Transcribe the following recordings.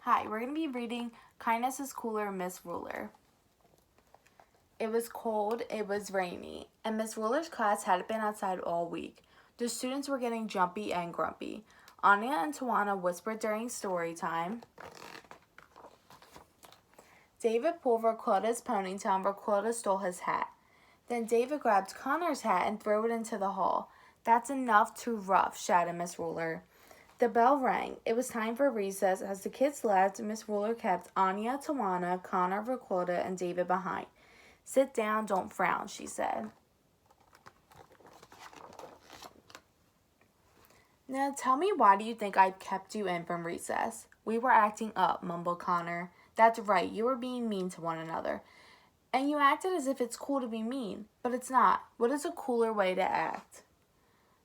Hi, we're going to be reading Kindness is Cooler, Miss Ruler. It was cold, it was rainy, and Miss Ruler's class hadn't been outside all week. The students were getting jumpy and grumpy. Anya and Tawana whispered during story time. David pulled Raquelda's ponytail and Raquelda stole his hat. Then David grabbed Connor's hat and threw it into the hall. That's enough, too rough, shouted Miss Ruler. The bell rang. It was time for recess. As the kids left, Miss Ruler kept Anya, Tawana, Connor, Raquelda, and David behind. Sit down, don't frown, she said. Now tell me, why do you think I kept you in from recess? We were acting up, mumbled Connor. That's right, you were being mean to one another. And you acted as if it's cool to be mean, but it's not. What is a cooler way to act?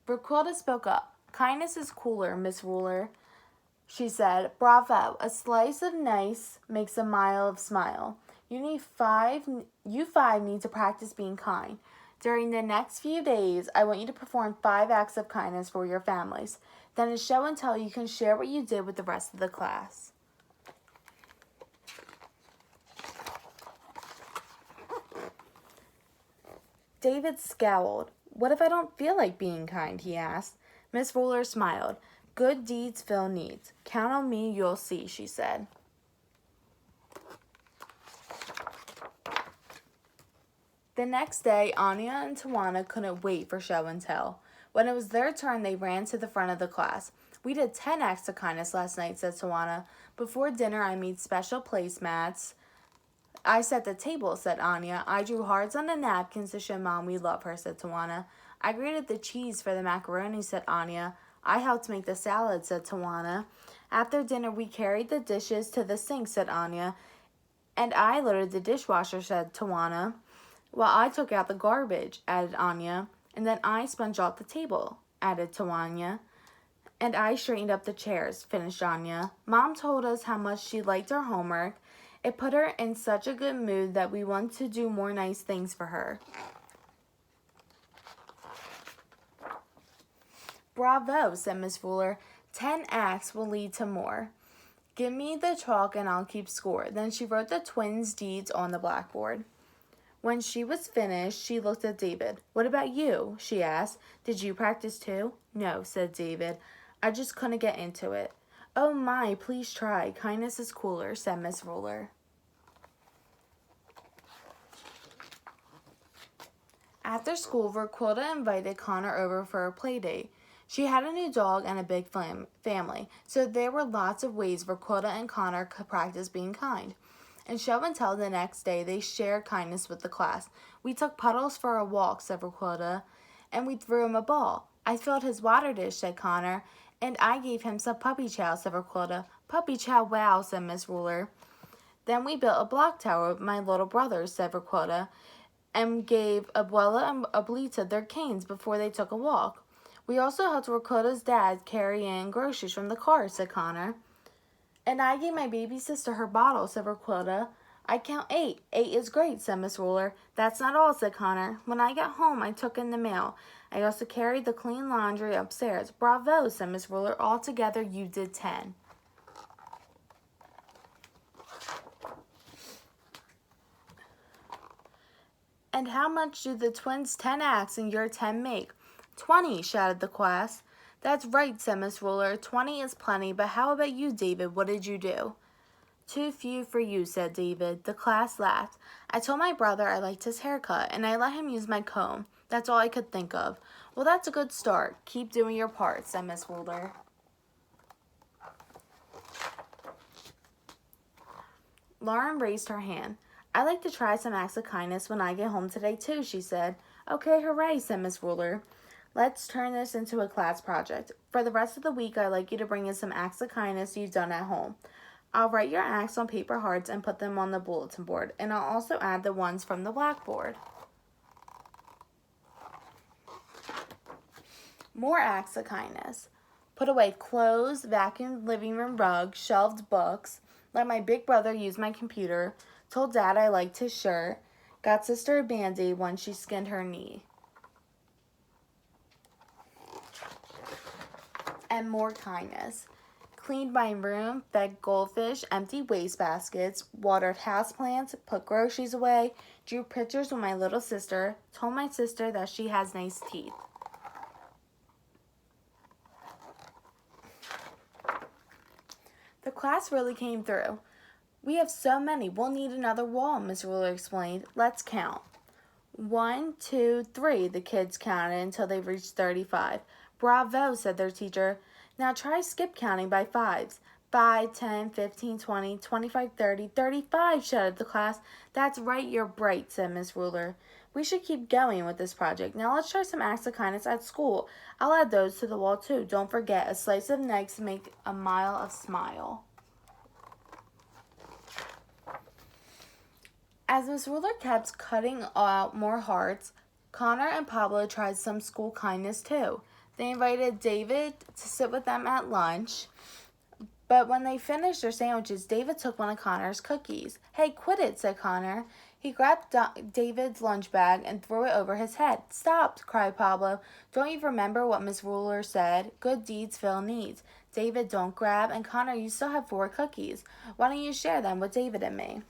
Raquelda spoke up. Kindness is cooler, Miss Ruler, she said. Bravo. A slice of nice makes a mile of smile. You five need to practice being kind. During the next few days, I want you to perform 5 acts of kindness for your families. Then in show and tell, you can share what you did with the rest of the class. David scowled. What if I don't feel like being kind? He asked. Miss Ruler smiled. Good deeds fill needs. Count on me, you'll see, she said. The next day, Anya and Tawana couldn't wait for show and tell. When it was their turn, they ran to the front of the class. We did 10 acts of kindness last night, said Tawana. Before dinner, I made special placemats. I set the table, said Anya. I drew hearts on the napkins to show Mom we love her, said Tawana. I grated the cheese for the macaroni, said Anya. I helped make the salad, said Tawana. After dinner, we carried the dishes to the sink, said Anya. And I loaded the dishwasher, said Tawana. While I took out the garbage, added Anya. And then I sponged off the table, added Tawana. And I straightened up the chairs, finished Anya. Mom told us how much she liked our homework. It put her in such a good mood that we want to do more nice things for her. Bravo, said Miss Ruler. 10 acts will lead to more. Give me the chalk and I'll keep score. Then she wrote the twins' deeds on the blackboard. When she was finished, she looked at David. What about you? She asked. Did you practice too? No, said David. I just couldn't get into it. Oh my, please try. Kindness is cooler, said Miss Ruler. After school, Raquelda invited Connor over for a play date. She had a new dog and a big family, so there were lots of ways Raquelda and Connor could practice being kind. In show and tell the next day, they shared kindness with the class. We took Puddles for a walk, said Raquelda, and we threw him a ball. I filled his water dish, said Connor, and I gave him some puppy chow, said Raquelda. Puppy chow, wow, said Miss Ruler. Then we built a block tower with my little brothers, said Raquelda, and gave Abuela and Abuelita their canes before they took a walk. We also helped Raquelda's dad carry in groceries from the car, said Connor. And I gave my baby sister her bottle, said Raquelda. I count 8. 8 is great, said Miss Ruler. That's not all, said Connor. When I got home, I took in the mail. I also carried the clean laundry upstairs. Bravo, said Miss Ruler. Altogether, you did 10. And how much do the twins' 10 acts and your 10 make? 20, shouted the class. That's right, said Miss Ruler. 20 is plenty, but how about you, David? What did you do? Too few for you, said David. The class laughed. I told my brother I liked his haircut, and I let him use my comb. That's all I could think of. Well, that's a good start. Keep doing your part, said Miss Ruler. Lauren raised her hand. I'd like to try some acts of kindness when I get home today, too, she said. Okay, hooray, said Miss Ruler. Let's turn this into a class project. For the rest of the week, I'd like you to bring in some acts of kindness you've done at home. I'll write your acts on paper hearts and put them on the bulletin board, and I'll also add the ones from the blackboard. More acts of kindness. Put away clothes, vacuumed living room rug, shelved books, let my big brother use my computer, told Dad I liked his shirt, got Sister a Band-Aid when she skinned her knee. And more kindness. cleaned my room, fed goldfish, emptied wastebaskets, watered houseplants, put groceries away, drew pictures with my little sister, told my sister that she has nice teeth. The class really came through. We have so many, we'll need another wall, Miss Ruler explained. Let's count. 1, 2, 3, the kids counted until they reached 35. Bravo, said their teacher. Now try skip counting by fives. 5, 10, 15, 20, 25, 30, 35, shouted the class. That's right, you're bright, said Miss Ruler. We should keep going with this project. Now let's try some acts of kindness at school. I'll add those to the wall too. Don't forget, a slice of eggs make a mile of smile. As Miss Ruler kept cutting out more hearts, Connor and Pablo tried some school kindness too. They invited David to sit with them at lunch, but when they finished their sandwiches, David took one of Connor's cookies. Hey, quit it, said Connor. He grabbed David's lunch bag and threw it over his head. Stop, cried Pablo. Don't you remember what Miss Ruler said? Good deeds fill needs. David, don't grab, and Connor, you still have 4 cookies. Why don't you share them with David and me?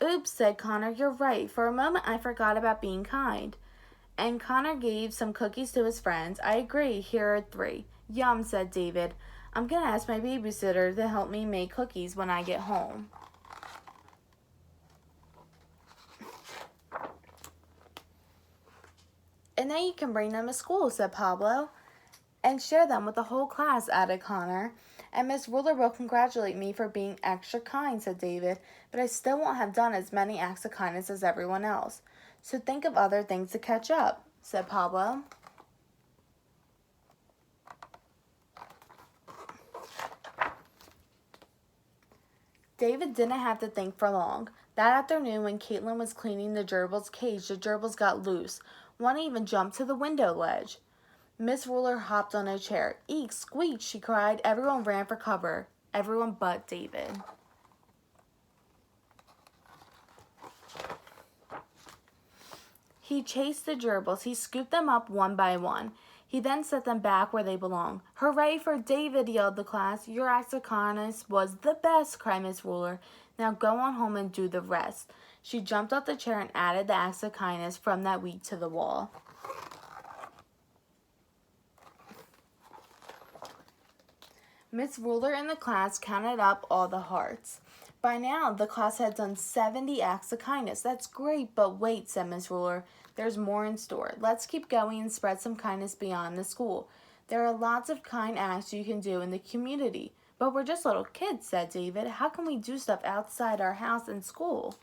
Oops, said Connor, you're right. For a moment, I forgot about being kind. And Connor gave some cookies to his friends. I agree, here are 3. Yum, said David. I'm going to ask my babysitter to help me make cookies when I get home. And then you can bring them to school, said Pablo. And share them with the whole class, added Connor. And Miss Ruler will congratulate me for being extra kind, said David, but I still won't have done as many acts of kindness as everyone else. So think of other things to catch up, said Pablo. David didn't have to think for long. That afternoon, when Caitlin was cleaning the gerbil's cage, the gerbils got loose. One even jumped to the window ledge. Miss Ruler hopped on a chair. Eek, squeak, she cried. Everyone ran for cover. Everyone but David. He chased the gerbils. He scooped them up one by one. He then set them back where they belong. Hooray for David, yelled the class. Your act of kindness was the best, cried Miss Ruler. Now go on home and do the rest. She jumped off the chair and added the acts of kindness from that week to the wall. Miss Ruler and the class counted up all the hearts. By now, the class had done 70 acts of kindness. That's great, but wait, said Miss Ruler. There's more in store. Let's keep going and spread some kindness beyond the school. There are lots of kind acts you can do in the community. But we're just little kids, said David. How can we do stuff outside our house and school?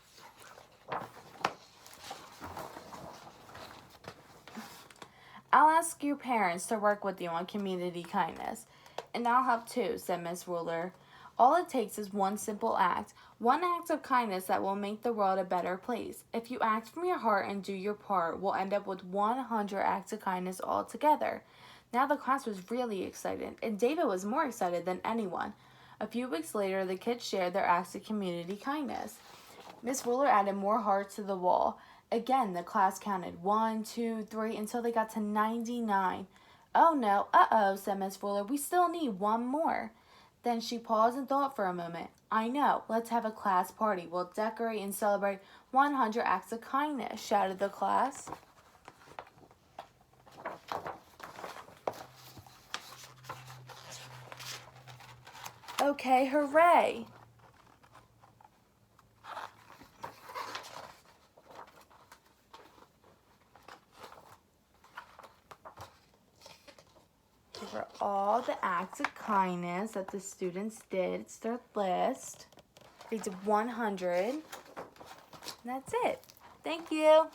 I'll ask your parents to work with you on community kindness. And I'll help too, said Miss Ruler. All it takes is one simple act, one act of kindness that will make the world a better place. If you act from your heart and do your part, we'll end up with 100 acts of kindness all together. Now the class was really excited, and David was more excited than anyone. A few weeks later, the kids shared their acts of community kindness. Miss Ruler added more hearts to the wall. Again, the class counted 1, 2, 3 until they got to 99. Oh no, said Miss Ruler. We still need one more. Then she paused and thought for a moment. I know, let's have a class party. We'll decorate and celebrate 100 acts of kindness, shouted the class. Okay, hooray! These are all the acts of kindness that the students did. It's their list. They did 100. And that's it. Thank you.